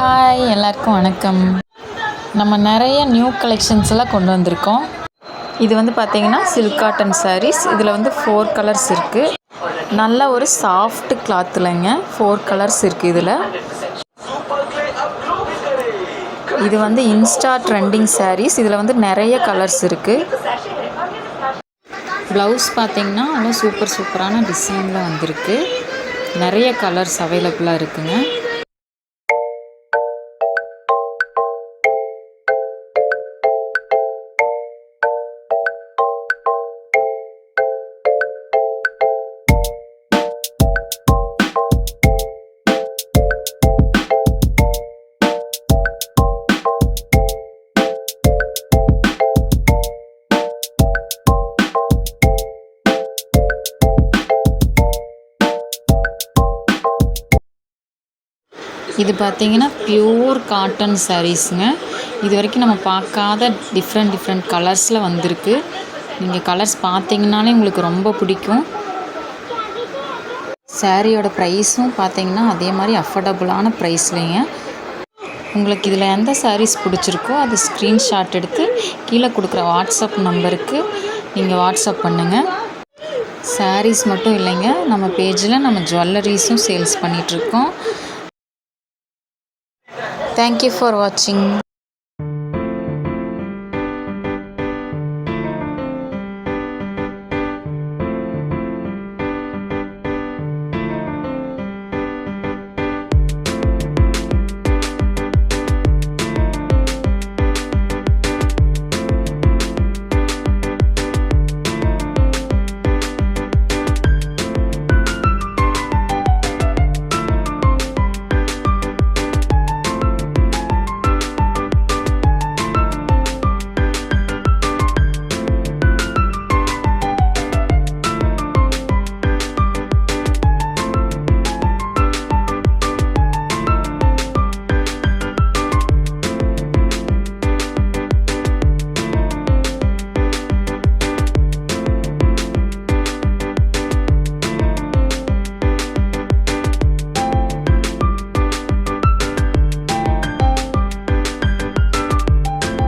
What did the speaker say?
Hi எல்லாருக்கும் வணக்கம். நம்ம நிறைய நியூ கலெக்ஷன்ஸ் எல்லாம் கொண்டு வந்திருக்கோம். இது வந்து பார்த்தீங்கன்னா சில்க் காட்டன் சாரீஸ். இதில் வந்து 4 கலர்ஸ் இருக்குது. நல்ல ஒரு சாஃப்ட் கிளாத்துலங்க 4 கலர்ஸ் இருக்குது இதில். இது வந்து இன்ஸ்டா ட்ரெண்டிங் சாரீஸ். இதில் வந்து நிறைய கலர்ஸ் இருக்குது. ப்ளவுஸ் பார்த்தீங்கன்னா நல்லா சூப்பரான டிசைனில் வந்திருக்கு. நிறைய கலர்ஸ் அவைலபிளாக இருக்குங்க. இது பார்த்தீங்கன்னா பியூர் காட்டன் சாரீஸுங்க. இது வரைக்கும் நம்ம பார்க்காத டிஃப்ரெண்ட் கலர்ஸில் வந்திருக்கு. நீங்கள் கலர்ஸ் பார்த்தீங்கன்னாலே உங்களுக்கு ரொம்ப பிடிக்கும். சாரியோட ப்ரைஸும் பார்த்தீங்கன்னா அதே மாதிரி அஃபோர்டபுளான ப்ரைஸ்லேங்க. உங்களுக்கு இதில் எந்த சாரீஸ் பிடிச்சிருக்கோ அது ஸ்க்ரீன்ஷாட் எடுத்து கீழே கொடுக்குற வாட்ஸ்அப் நம்பருக்கு நீங்கள் வாட்ஸ்அப் பண்ணுங்கள். சாரீஸ் மட்டும் இல்லைங்க, நம்ம பேஜில் நம்ம ஜுவல்லரிஸும் சேல்ஸ் பண்ணிகிட்ருக்கோம். Thank you for watching.